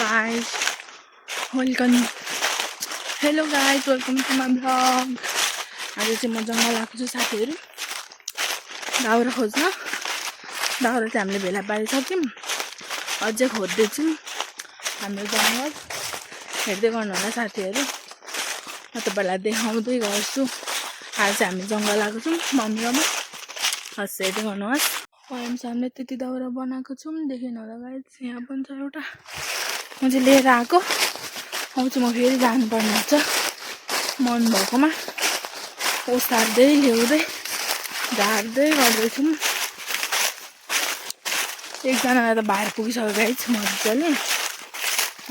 guys, welcome. Hello guys, welcome to my vlog. आज चाहिँ म जङ्गल आएको छु साथीहरु दाउरा खोज्न। दाउरा चाहिँ हामीले भेला पारिसक्यौं। अझै खोज्दै छौं हाम्रो जङ्गल। हेर्दै गर्नु होला साथीहरु। म तपाईलाई देखाउँदै गर्छु। आज चाहिँ हामी जङ्गल आएको छौं मम्मीमा। हस् हेर्दै गर्नुहोस्। हामी सामने त्यति दाउरा बनाएको छौं देख्नु होला गाइस। यहाँ पनि छ एउटा। म चाहिँ लिएर आएको। अब चाहिँ म फेरि जानु पर्ने हुन्छ मन भएकोमा। ओसार्दै ल्याउँदै झार्दै गर्दैछौं। एकजनालाई त बाहिर पुगिसक्यो गाइस मज्जाले।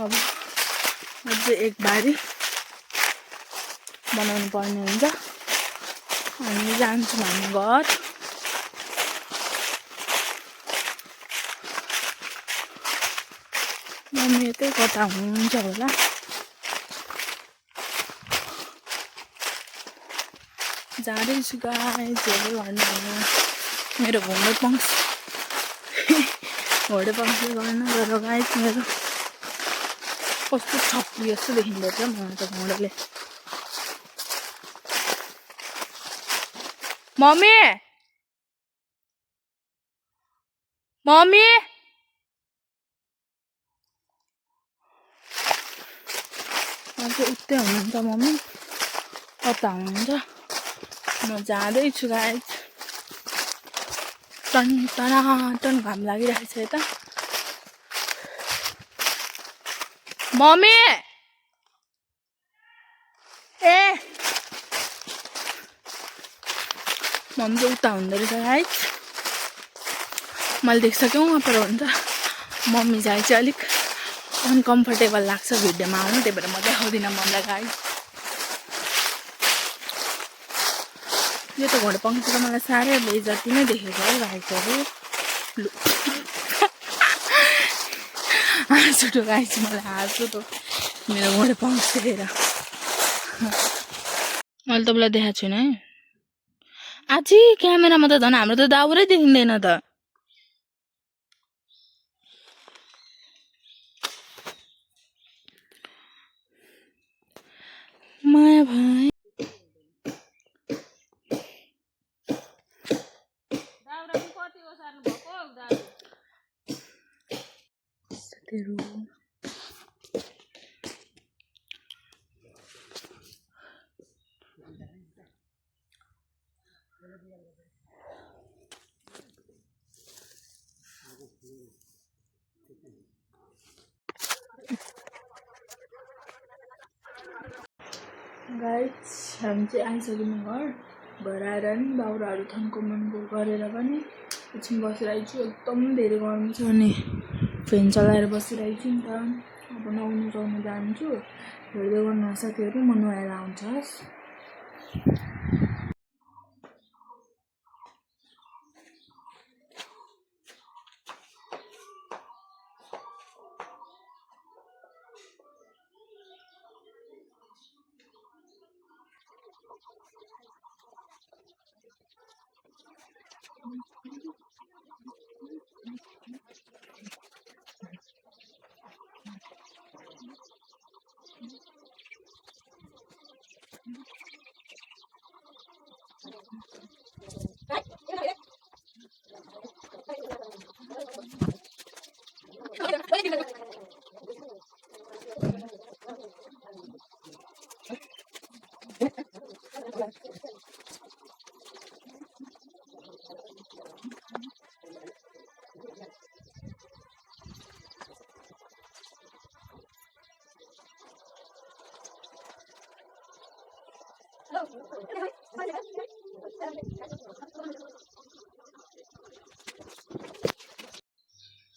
अब अझै एक बारी बनाउनु पर्ने हुन्छ। हामी जान्छौँ हामी घर। मम्मी यतै कता हुनुहुन्छ होला। जाँदैछु गाइस हेर्दै गर्नु। मेरो घोडे पंक्षी गर्न गएर गाइस मेरो कस्तो छप्पी जस्तो देखिँदैछ मलाई त घोडाले। मम्मी मम्मी अझै उतै हुनुहुन्छ मम्मी। कता हुनुहुन्छ? म जाँदैछु गाइस। टन घाम लागिरहेको छ यता। मम्मी ए मम्मी चाहिँ उता हुँदो रहेछ गाइस। मैले देख्सक्यौँ पर हुन्छ मम्मी चाहिँ अलिक अनकम्फर्टेबल लाग्छ भिडियोमा आउनु। त्यही भएर म देखाउँदिनँ मम्मीलाई गाइस। यो त घोडे पंक्षी त मलाई साह्रै बेइज्जती नै देखेको है गाइसहरु। हाँसु उठ्यो गाइस मलाई हाँसु उठ्यो मेरो घोडे पंक्षी देखेर। मैले तपाईँलाई देखाएको छुइनँ है। आजी क्यामेरामा त झन् हाम्रो त दाउरै देखिँदैन त। माया भाइ गाइस हामी चाहिँ आइसक्यौँ घर आएर नि दाउराहरू थन्को मन्को गरेर पनि एकछिन बसिरहेको छु। एकदम धेरै गरम छ नि फ्यान चलाएर बसिरहेको छु नि त। अब नुहाउनु जान्छु। हेर्दै गर्नु साथीहरु म नुहाएर आउँछु हस्।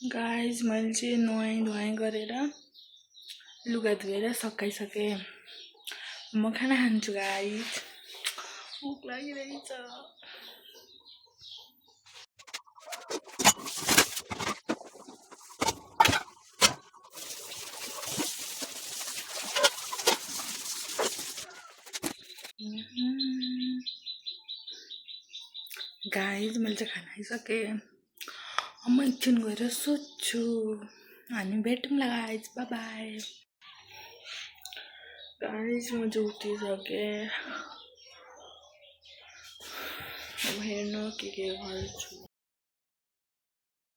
गाइस मैले चाहिँ नुहाई गरेर लुगा धोएर सकाइसकेँ। म खाना खान्छु गाइस। भोक लागिरहेछ। गाइस मैले चाहिँ खाना खाइसकेँ। म एकछिन गएर सुत्छु। हामी भेटौँला गाइज बाई बाई गाइज म चाहिँ उठिसकेँ अब हेर्नु के गर्छु